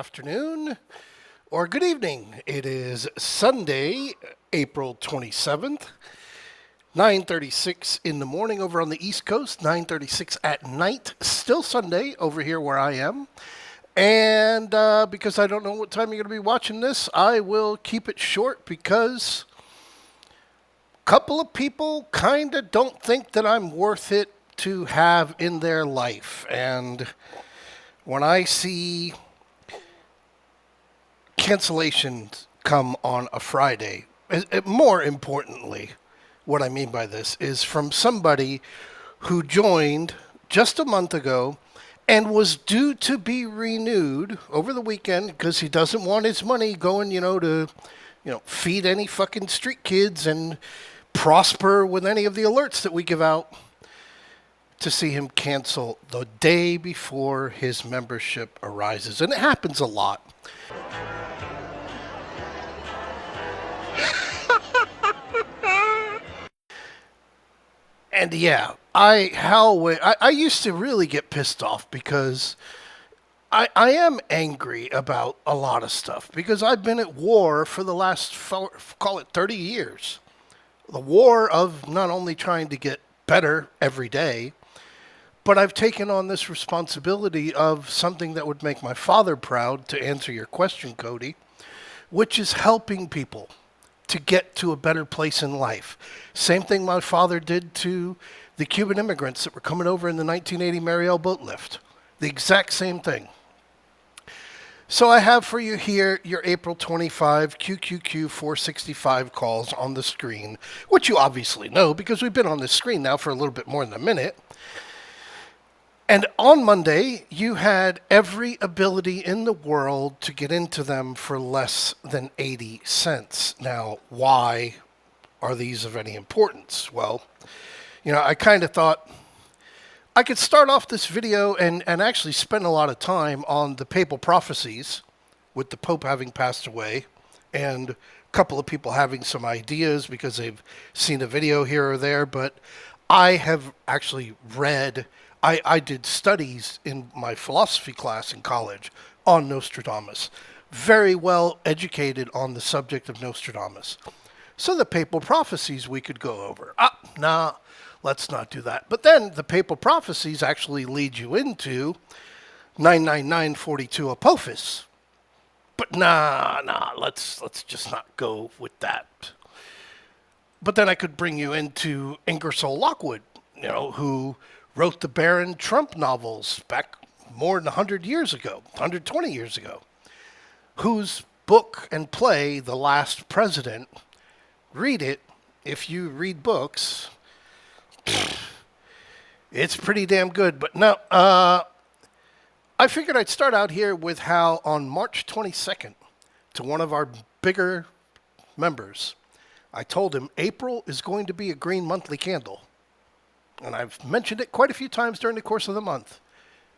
afternoon, or good evening. It is Sunday, April 27th, 9:36 in the morning over on the East Coast, 9:36 at night. Still Sunday over here where I am. And because I don't know what time you're going to be watching this, I will keep it short because a couple of people kind of don't think that I'm worth it to have in their life. And when I see cancellations come on a Friday, more importantly, what I mean by this is from somebody who joined just a month ago and was due to be renewed over the weekend because he doesn't want his money going, to feed any fucking street kids and prosper with any of the alerts that we give out, to see him cancel the day before his membership arises. And it happens a lot. And yeah, I used to really get pissed off because I am angry about a lot of stuff because I've been at war for the last, call it 30 years. The war of not only trying to get better every day, but I've taken on this responsibility of something that would make my father proud, to answer your question, Cody, which is helping people to get to a better place in life. Same thing my father did to the Cuban immigrants that were coming over in the 1980 Mariel boat lift. The exact same thing. So I have for you here your April 25 QQQ 465 calls on the screen, which you obviously know because we've been on this screen now for a little bit more than a minute. And on Monday, you had every ability in the world to get into them for less than 80 cents. Now, why are these of any importance? Well, I kind of thought I could start off this video and actually spend a lot of time on the papal prophecies, with the Pope having passed away, and a couple of people having some ideas because they've seen a video here or there. But I have actually read... I did studies in my philosophy class in college on Nostradamus. Very well educated on the subject of Nostradamus. So the papal prophecies we could go over. Let's not do that. But then the papal prophecies actually lead you into 99942 Apophis. But let's just not go with that. But then I could bring you into Ingersoll Lockwood, who wrote the Baron Trump novels back more than 100 years ago, 120 years ago, whose book and play, The Last President, read it. If you read books, it's pretty damn good. But no, I figured I'd start out here with how on March 22nd, to one of our bigger members, I told him April is going to be a green monthly candle. And I've mentioned it quite a few times during the course of the month.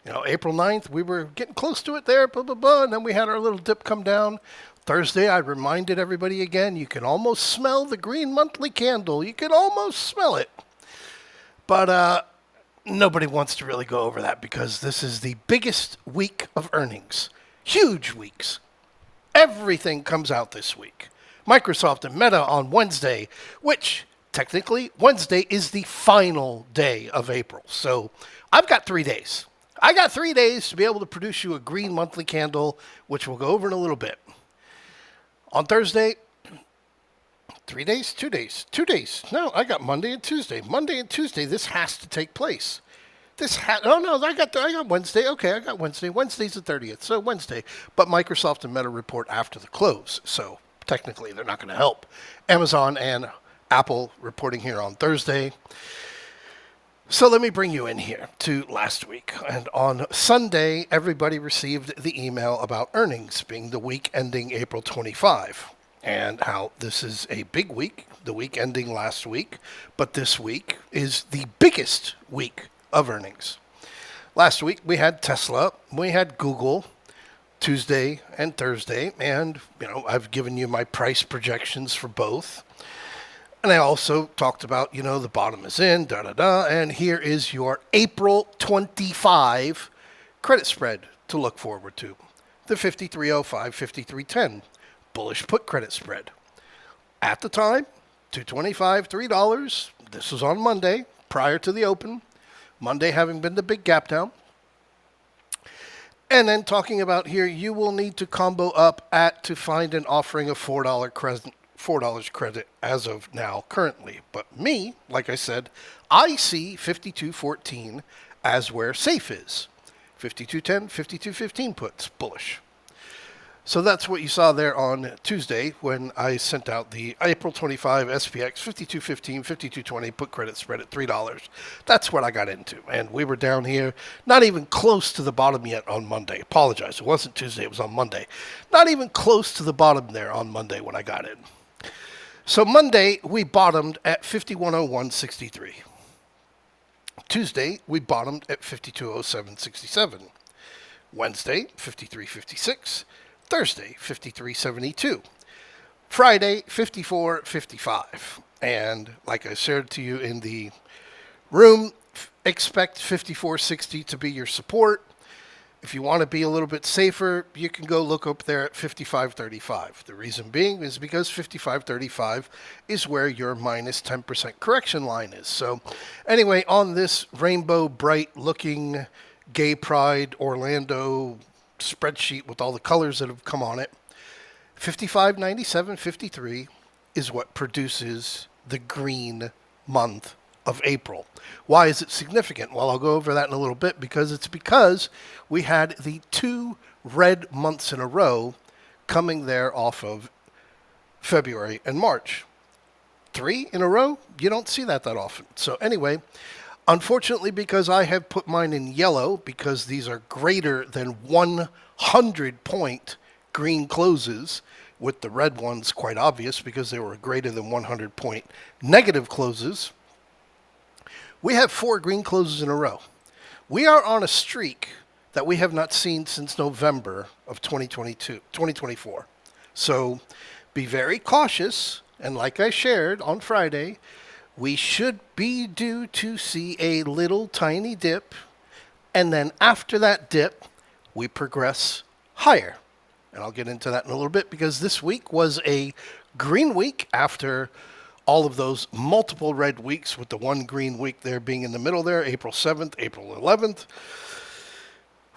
April 9th, we were getting close to it there, blah, blah, blah, and then we had our little dip come down. Thursday, I reminded everybody again, you can almost smell the green monthly candle. You can almost smell it. But nobody wants to really go over that because this is the biggest week of earnings. Huge weeks. Everything comes out this week. Microsoft and Meta on Wednesday, which... technically, Wednesday is the final day of April. So I've got 3 days. I got 3 days to be able to produce you a green monthly candle, which we'll go over in a little bit. On Thursday, 3 days, 2 days, 2 days. No, I got Monday and Tuesday. Monday and Tuesday, this has to take place. I got Wednesday. Okay, I got Wednesday. Wednesday's the 30th, so Wednesday. But Microsoft and Meta report after the close, so technically they're not going to help. Amazon and Apple reporting here on Thursday. So let me bring you in here to last week. And on Sunday, everybody received the email about earnings being the week ending April 25. And how this is a big week, the week ending last week. But this week is the biggest week of earnings. Last week, we had Tesla, we had Google, Tuesday and Thursday. And, I've given you my price projections for both. And I also talked about, the bottom is in, and here is your April 25 credit spread to look forward to. the 53.05, 53.10 bullish put credit spread. At the time, $2.25, $3. This was on Monday, prior to the open. Monday having been the big gap down. And then talking about here, you will need to combo up to find an offering of $4 credit as of now currently. But me, like I said, I see 52.14 as where safe is. 52.10, 52.15 puts bullish. So that's what you saw there on Tuesday when I sent out the April 25 SPX 52.15, 52.20 put credit spread at $3. That's what I got into. And we were down here, not even close to the bottom yet on Monday. Apologize, it wasn't Tuesday, it was on Monday. Not even close to the bottom there on Monday when I got in. So Monday, we bottomed at 51.01.63. Tuesday, we bottomed at 52.07.67. Wednesday, 53.56. Thursday, 53.72. Friday, 54.55. And like I shared to you in the room, expect 54.60 to be your support. If you want to be a little bit safer, you can go look up there at 55.35. The reason being is because 55.35 is where your minus 10% correction line is. So anyway, on this rainbow bright looking Gay Pride Orlando spreadsheet with all the colors that have come on it, 55.97.53 is what produces the green month of April. Why is it significant? Well, I'll go over that in a little bit, because we had the 2 red months in a row coming there off of February and March. 3 in a row, you don't see that often. So anyway, unfortunately, because I have put mine in yellow, because these are greater than 100-point green closes, with the red ones quite obvious because they were greater than 100-point negative closes, we have 4 green closes in a row. We are on a streak that we have not seen since November of 2024. So be very cautious, and like I shared on Friday, we should be due to see a little tiny dip, and then after that dip, we progress higher. And I'll get into that in a little bit, because this week was a green week after all of those multiple red weeks, with the one green week there being in the middle there, April 7th, April 11th.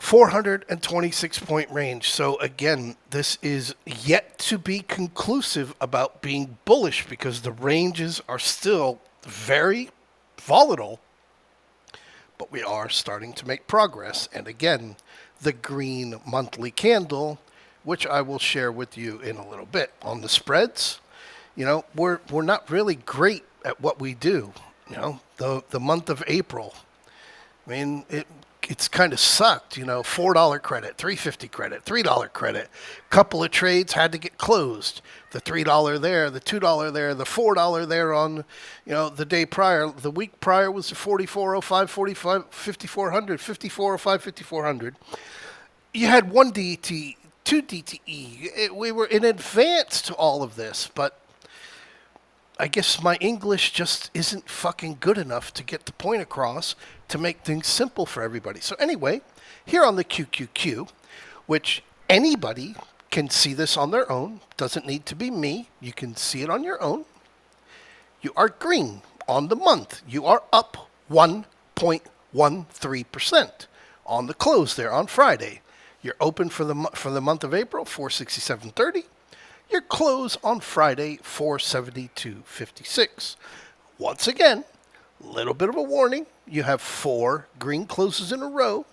426-point range. So again, this is yet to be conclusive about being bullish, because the ranges are still very volatile, but we are starting to make progress. And again, the green monthly candle, which I will share with you in a little bit. On the spreads, you know, we're not really great at what we do. You know, the month of April, I mean, it's kind of sucked, you know. $4 credit, $3.50 credit, $3 credit. Couple of trades had to get closed. The $3 there, the $2 there, the $4 there on, you know, the day prior. The week prior was the 44.05, 45, 5400, 54.05, 5400. You had 1 DT, 2 DTE. We were in advance to all of this, but I guess my English just isn't fucking good enough to get the point across to make things simple for everybody. So anyway, here on the QQQ, which anybody can see this on their own, doesn't need to be me, you can see it on your own. You are green on the month. You are up 1.13% on the close there on Friday. You're open for the month of April, 467.30. Your close on Friday, 472.56. Once again, a little bit of a warning. You have 4 green closes in a row,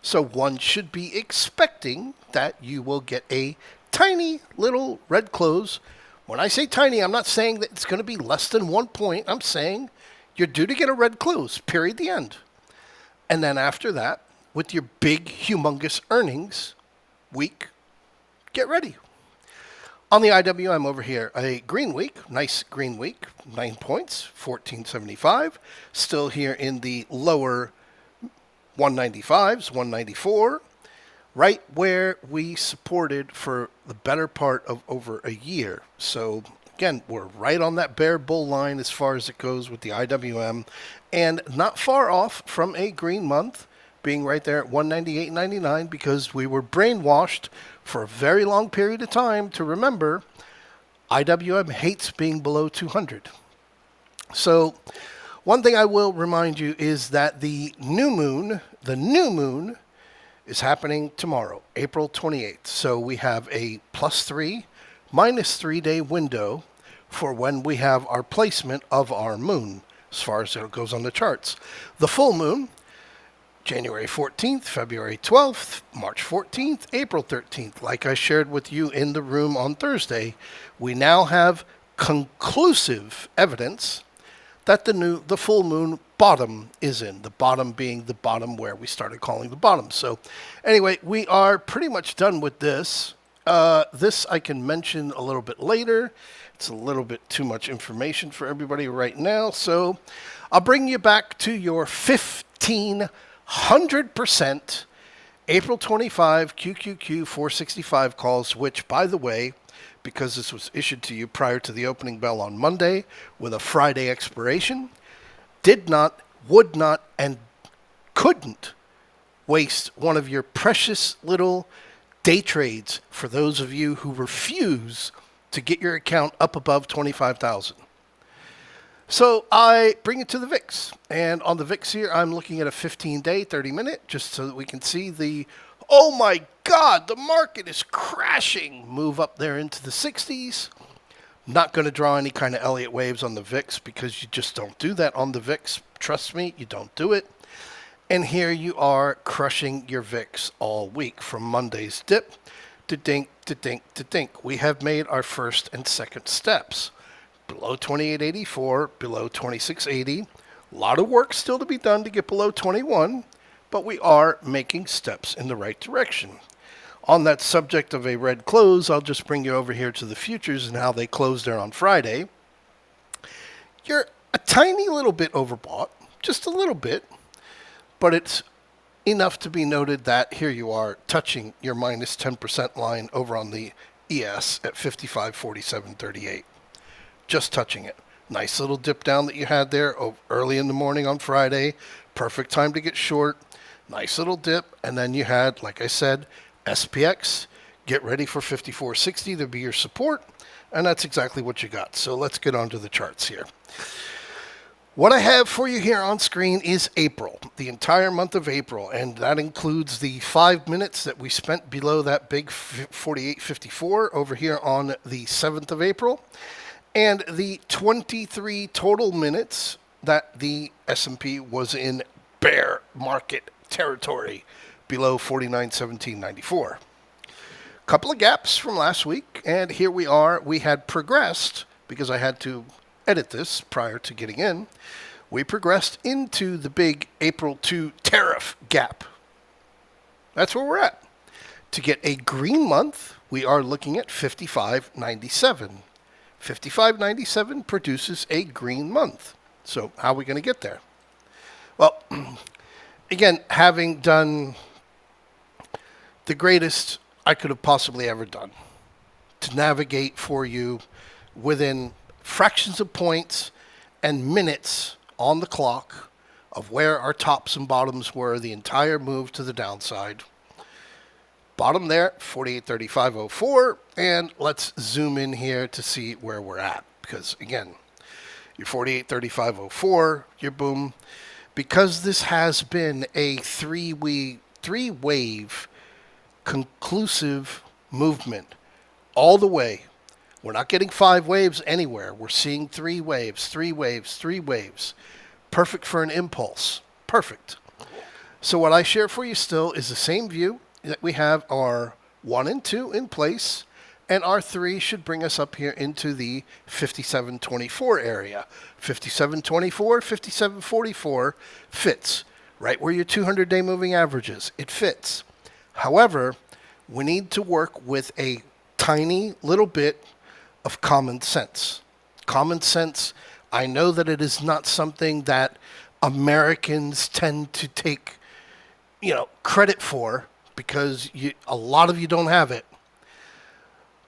so one should be expecting that you will get a tiny little red close. When I say tiny, I'm not saying that it's going to be less than 1 point. I'm saying you're due to get a red close, period, the end. And then after that, with your big, humongous earnings week, get ready. On the IWM over here, a green week, nice green week, 9 points, 1475. Still here in the lower 195s, 194, right where we supported for the better part of over a year. So again, we're right on that bear bull line as far as it goes with the IWM, and not far off from a green month, being right there at 198.99, because we were brainwashed for a very long period of time to remember IWM hates being below 200. So one thing I will remind you is that the new moon is happening tomorrow, April 28th. So we have a +3, -3 day window for when we have our placement of our moon, as far as it goes on the charts. The full moon, January 14th, February 12th, March 14th, April 13th. Like I shared with you in the room on Thursday, we now have conclusive evidence that the full moon bottom is in. The bottom being the bottom where we started calling the bottom. So anyway, we are pretty much done with this. This I can mention a little bit later. It's a little bit too much information for everybody right now. So I'll bring you back to your 1,500% April 25 QQQ 465 calls, which, by the way, because this was issued to you prior to the opening bell on Monday with a Friday expiration, did not, would not, and couldn't waste one of your precious little day trades for those of you who refuse to get your account up above 25,000. So I bring it to the VIX, and on the VIX here, I'm looking at a 15-day, 30-minute, just so that we can see the, oh my God, the market is crashing, move up there into the 60s. Not going to draw any kind of Elliott waves on the VIX because you just don't do that on the VIX. Trust me, you don't do it. And here you are crushing your VIX all week from Monday's dip to dink, to dink, to dink. We have made our first and second steps. Below 28.84, below 26.80. A lot of work still to be done to get below 21, but we are making steps in the right direction. On that subject of a red close, I'll just bring you over here to the futures and how they closed there on Friday. You're a tiny little bit overbought, just a little bit, but it's enough to be noted that here you are touching your minus 10% line over on the ES at 55.4738. Just touching it. Nice little dip down that you had there early in the morning on Friday. Perfect time to get short. Nice little dip. And then you had, like I said, SPX. Get ready for 54.60 to be your support. And that's exactly what you got. So let's get on to the charts here. What I have for you here on screen is April, the entire month of April, and that includes the 5 minutes that we spent below that big 48.54 over here on the 7th of April, and the 23 total minutes that the S&P was in bear market territory below 49.1794. Couple of gaps from last week, and here we are. We had progressed, because I had to edit this prior to getting in, we progressed into the big April 2 tariff gap. That's where we're at. To get a green month, we are looking at 55.97. 55.97 produces a green month. So how are we going to get there? Well, again, having done the greatest I could have possibly ever done to navigate for you within fractions of points and minutes on the clock of where our tops and bottoms were the entire move to the downside. Bottom there, 48.3504, and let's zoom in here to see where we're at, because again, your 48.3504, your boom, because this has been a three-wave conclusive movement all the way. We're not getting 5 waves anywhere. We're seeing 3 waves, 3 waves, 3 waves. Perfect for an impulse. Perfect. So what I share for you still is the same view that we have our 1 and 2 in place, and our 3 should bring us up here into the 57.24 area. 57.24, 57.44 fits right where your 200-day moving average is. It fits. However, we need to work with a tiny little bit of common sense. Common sense, I know that it is not something that Americans tend to take, credit for, because a lot of you don't have it.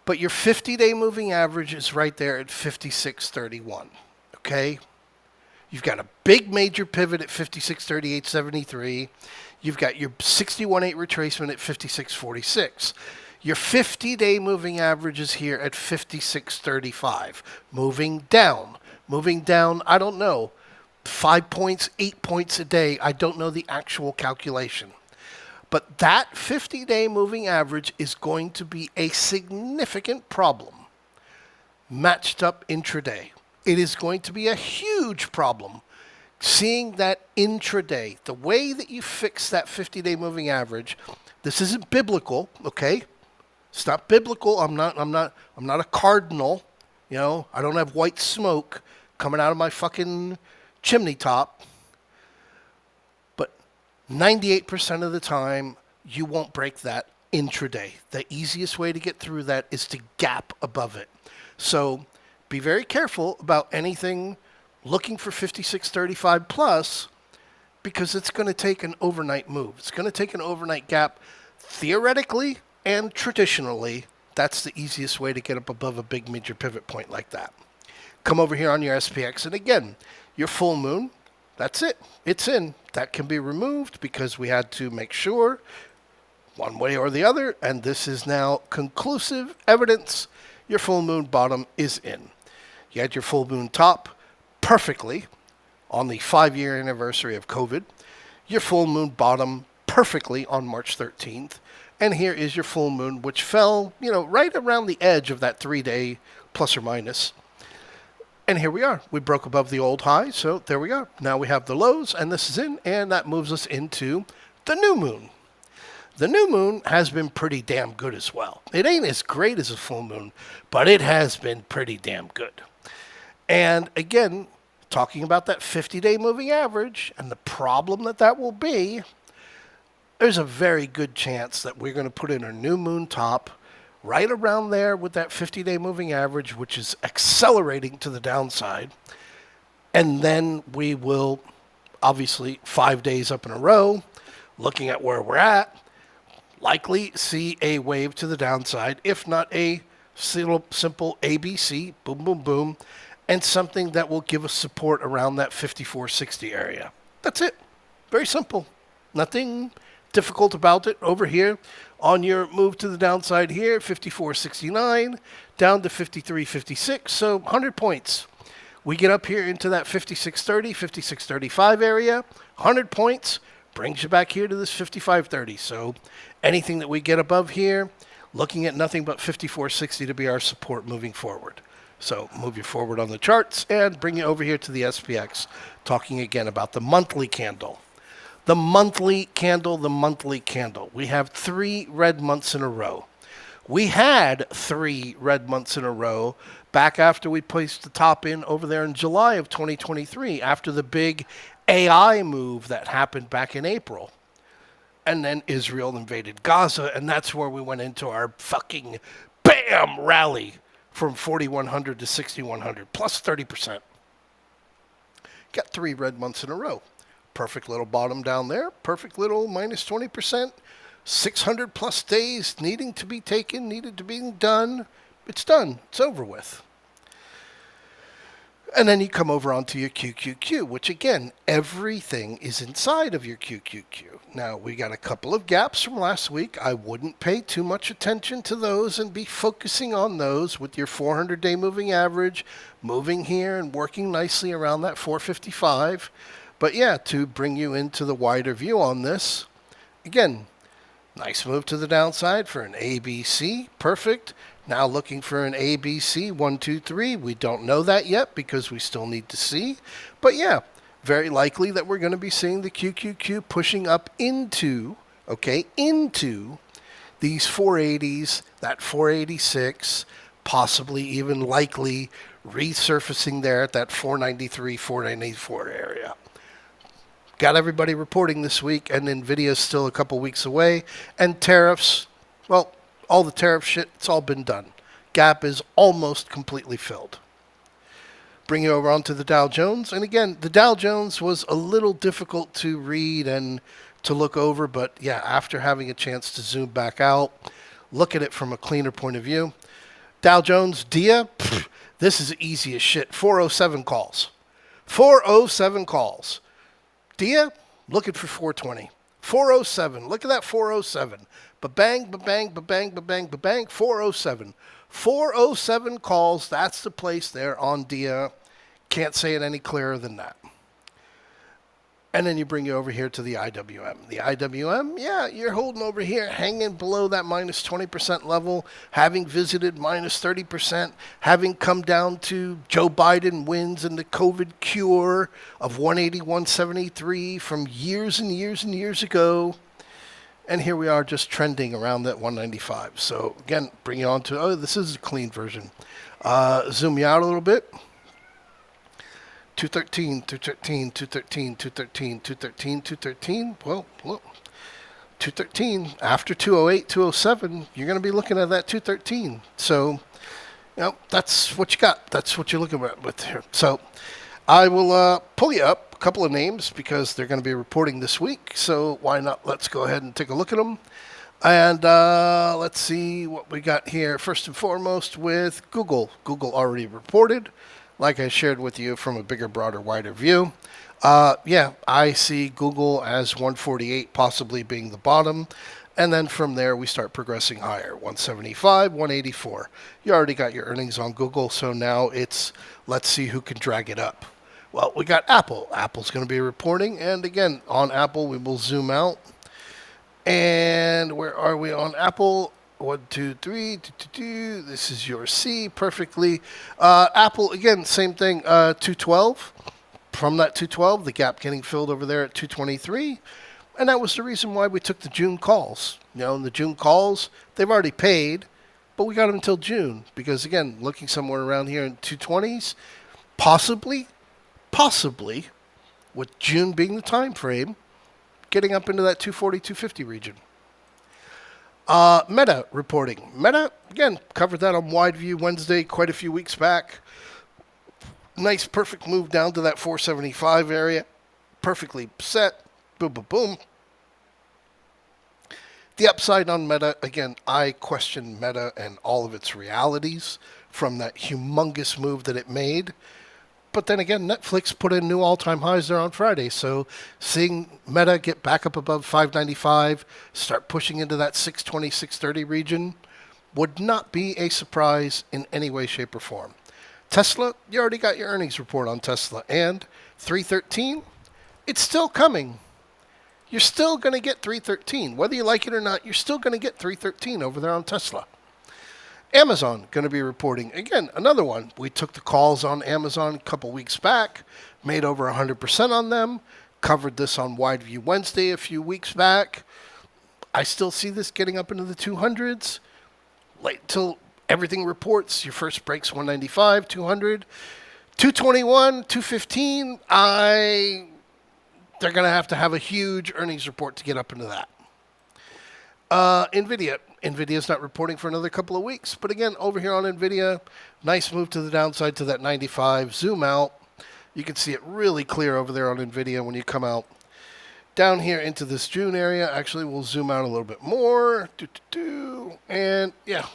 But your 50-day moving average is right there at 56.31, okay? You've got a big major pivot at 56.3873. You've got your 61.8 retracement at 56.46. Your 50-day moving average is here at 56.35. Moving down. Moving down, I don't know, 5 points, 8 points a day. I don't know the actual calculation. But that 50-day moving average is going to be a significant problem matched up intraday. It is going to be a huge problem seeing that intraday. The way that you fix that 50-day moving average, this isn't biblical, okay? It's not biblical. I'm not a cardinal. You know, I don't have white smoke coming out of my fucking chimney top. But 98% of the time, you won't break that intraday. The easiest way to get through that is to gap above it. So be very careful about anything looking for 56.35 plus, because it's going to take an overnight move. It's going to take an overnight gap. Theoretically and traditionally, that's the easiest way to get up above a big major pivot point like that. Come over here on your SPX, and again, your full moon, that's it. It's in. That can be removed because we had to make sure one way or the other, and this is now conclusive evidence. Your full moon bottom is in. You had your full moon top perfectly on the 5-year anniversary of COVID. Your full moon bottom perfectly on March 13th. And here is your full moon, which fell, right around the edge of that 3-day plus or minus. And here we are. We broke above the old high, so there we are. Now we have the lows, and this is in, and that moves us into the new moon. The new moon has been pretty damn good as well. It ain't as great as a full moon, but it has been pretty damn good. And again, talking about that 50-day moving average and the problem that will be, there's a very good chance that we're going to put in a new moon top right around there with that 50-day moving average, which is accelerating to the downside. And then we will, obviously, 5 days up in a row, looking at where we're at, likely see a wave to the downside, if not a simple ABC, boom, boom, boom, and something that will give us support around that 54.60 area. That's it. Very simple. Nothing difficult about it. Over here on your move to the downside here, 54.69 down to 53.56, so 100 points. We get up here into that 56.30, 56.35 area, 100 points, brings you back here to this 55.30. So anything that we get above here, looking at nothing but 54.60 to be our support moving forward. So move you forward on the charts and bring you over here to the SPX, talking again about the monthly candle. The monthly candle, the monthly candle. We have 3 red months in a row. We had 3 red months in a row back after we placed the top in over there in July of 2023, after the big AI move that happened back in April. And then Israel invaded Gaza, and that's where we went into our fucking BAM rally from 4,100 to 6,100, plus 30%. Got 3 red months in a row. Perfect little bottom down there. Perfect little minus 20%. 600 plus days needing to be taken, needed to be done. It's done. It's over with. And then you come over onto your QQQ, which again, everything is inside of your QQQ. Now, we got a couple of gaps from last week. I wouldn't pay too much attention to those and be focusing on those with your 400-day moving average, moving here and working nicely around that 455. But yeah, to bring you into the wider view on this, again, nice move to the downside for an ABC. Perfect. Now looking for an ABC, 1, 2, 3. We don't know that yet because we still need to see. But yeah, very likely that we're going to be seeing the QQQ pushing up into these 480s, that 486, possibly even likely resurfacing there at that 493, 494 area. Got everybody reporting this week, and NVIDIA's still a couple weeks away. And tariffs, well, all the tariff shit, it's all been done. Gap is almost completely filled. Bring you over onto the Dow Jones. And again, the Dow Jones was a little difficult to read and to look over. But yeah, after having a chance to zoom back out, look at it from a cleaner point of view. Dow Jones, DIA, this is easy as shit. 407 calls. 407 calls. DIA, looking for 420. 407. Look at that 407. Ba-bang, ba-bang, ba-bang, ba-bang, ba-bang, 407. 407 calls. That's the place there on DIA. Can't say it any clearer than that. And then you bring you over here to the IWM. The IWM, yeah, you're holding over here, hanging below that minus 20% level, having visited minus 30%, having come down to Joe Biden wins and the COVID cure of 181.73 from years and years and years ago. And here we are just trending around that 195. So again, bring you on to, oh, this is a clean version. Zoom you out a little bit. 213, 213, 213, 213, 213, 213. Well, look, 213. After 208, 207, you're going to be looking at that 213. So, that's what you got. That's what you're looking at with here. So, I will pull you up a couple of names because they're going to be reporting this week. So, why not? Let's go ahead and take a look at them. And let's see what we got here. First and foremost with Google. Google already reported, like I shared with you from a bigger, broader, wider view. Yeah, I see Google as 148 possibly being the bottom. And then from there, we start progressing higher. 175, 184. You already got your earnings on Google, so now it's let's see who can drag it up. Well, we got Apple. Apple's going to be reporting. And again, on Apple, we will zoom out. And where are we on Apple? 1, 2, 3. This is your C perfectly. Apple, again, same thing. 212. From that 212, the gap getting filled over there at 223. And that was the reason why we took the June calls. In the June calls, they've already paid, but we got them until June. Because, again, looking somewhere around here in 220s, possibly, with June being the time frame, getting up into that 240, 250 region. Meta reporting. Meta, again, covered that on Wide View Wednesday quite a few weeks back. Nice, perfect move down to that 475 area. Perfectly set. Boom, boom, boom. The upside on Meta, again, I question Meta and all of its realities from that humongous move that it made. But then again, Netflix put in new all-time highs there on Friday. So seeing Meta get back up above 595, start pushing into that 620, 630 region would not be a surprise in any way, shape, or form. Tesla, you already got your earnings report on Tesla. And 313, it's still coming. You're still going to get 313. Whether you like it or not, you're still going to get 313 over there on Tesla. Amazon going to be reporting. Again, another one. We took the calls on Amazon a couple weeks back, made over 100% on them, covered this on Wide View Wednesday a few weeks back. I still see this getting up into the 200s. Wait till everything reports. Your first break's 195, 200, 221, 215. They're going to have a huge earnings report to get up into that. NVIDIA. NVIDIA's not reporting for another couple of weeks. But again, over here on NVIDIA, nice move to the downside to that 95. Zoom out. You can see it really clear over there on NVIDIA when you come out down here into this June area. Actually, we'll zoom out a little bit more. And yeah,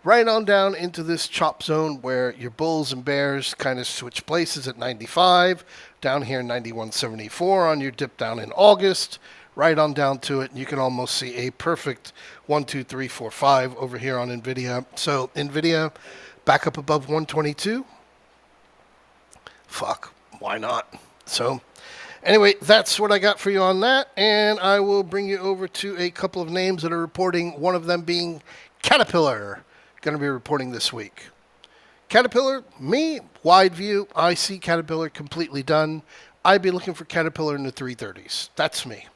right on down into this chop zone where your bulls and bears kind of switch places at 95. Down here, 91.74 on your dip down in August. Right on down to it, and you can almost see a perfect 1, 2, 3, 4, 5 over here on NVIDIA. So NVIDIA back up above 122. Fuck, why not? So anyway, that's what I got for you on that, and I will bring you over to a couple of names that are reporting, one of them being Caterpillar, going to be reporting this week. Caterpillar, me, Wide View, I see Caterpillar completely done. I'd be looking for Caterpillar in the 330s. That's me.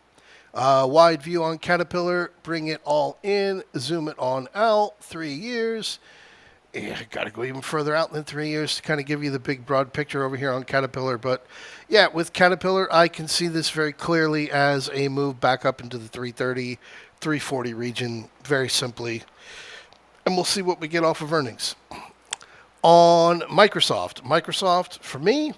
Wide view on Caterpillar, bring it all in, zoom it on out, 3 years. Yeah, got to go even further out than 3 years to kind of give you the big broad picture over here on Caterpillar. But yeah, with Caterpillar, I can see this very clearly as a move back up into the 330, 340 region, very simply. And we'll see what we get off of earnings. On Microsoft, for me,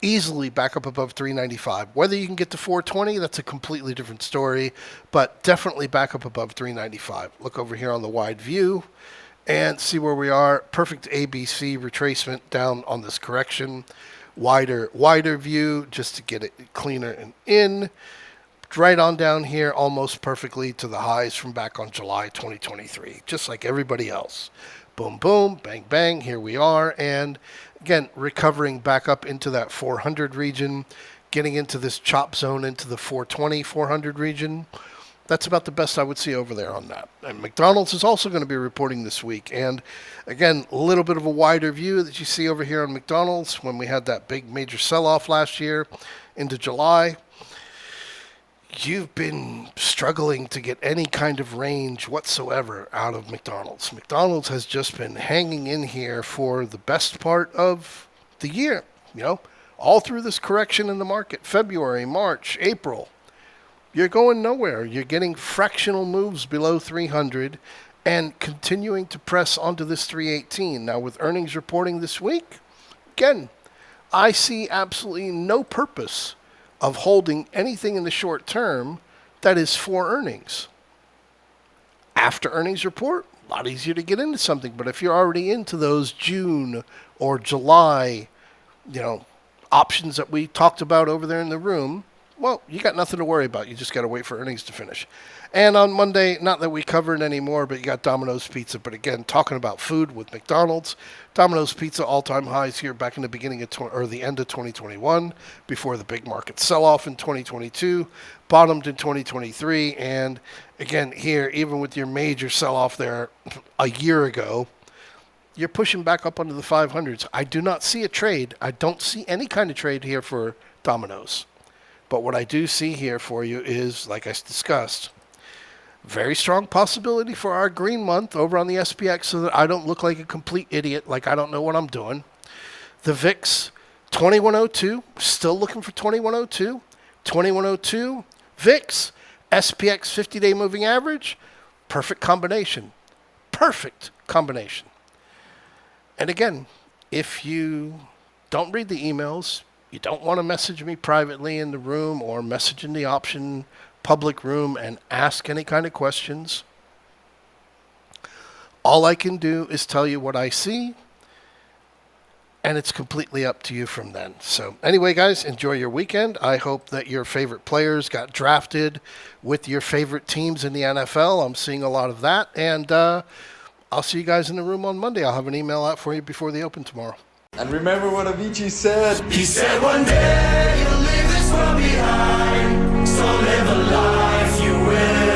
easily back up above 395. Whether you can get to 420, that's a completely different story, but definitely back up above 395. Look over here on the Wide View and see where we are. Perfect ABC retracement down on this correction. Wider view just to get it cleaner and in. right on down here almost perfectly to the highs from back on July 2023, just like everybody else. Boom, boom, bang, bang, here we are. And again, recovering back up into that 400 region, getting into this chop zone into the 420, 400 region. That's about the best I would see over there on that. And McDonald's is also going to be reporting this week. And again, a little bit of a wider view that you see over here on McDonald's when we had that big major sell-off last year into July. You've been struggling to get any kind of range whatsoever out of McDonald's. McDonald's has just been hanging in here for the best part of the year, all through this correction in the market, February, March, April. You're going nowhere. You're getting fractional moves below 300 and continuing to press onto this 318. Now, with earnings reporting this week, again, I see absolutely no purpose of holding anything in the short term that is for earnings. After earnings report, a lot easier to get into something. But if you're already into those June or July, options that we talked about over there in the room, well, you got nothing to worry about. You just got to wait for earnings to finish. And on Monday, not that we covered anymore, but you got Domino's Pizza. But again, talking about food with McDonald's, Domino's Pizza all-time highs here back in the beginning of the end of 2021, before the big market sell-off in 2022, bottomed in 2023, and again here, even with your major sell-off there a year ago, you're pushing back up under the 500s. I do not see a trade. I don't see any kind of trade here for Domino's. But what I do see here for you is, like I discussed, very strong possibility for our green month over on the SPX so that I don't look like a complete idiot, like I don't know what I'm doing. The VIX, 2102, still looking for 2102. 2102, VIX, SPX 50-day moving average, perfect combination. Perfect combination. And again, if you don't read the emails, you don't want to message me privately in the room or message in the option public room and ask any kind of questions. All I can do is tell you what I see, and it's completely up to you from then. So anyway, guys, enjoy your weekend. I hope that your favorite players got drafted with your favorite teams in the NFL. I'm seeing a lot of that, and I'll see you guys in the room on Monday. I'll have an email out for you before the open tomorrow. And remember what Avicii said. He said one day you'll leave this world behind, so live a life you will.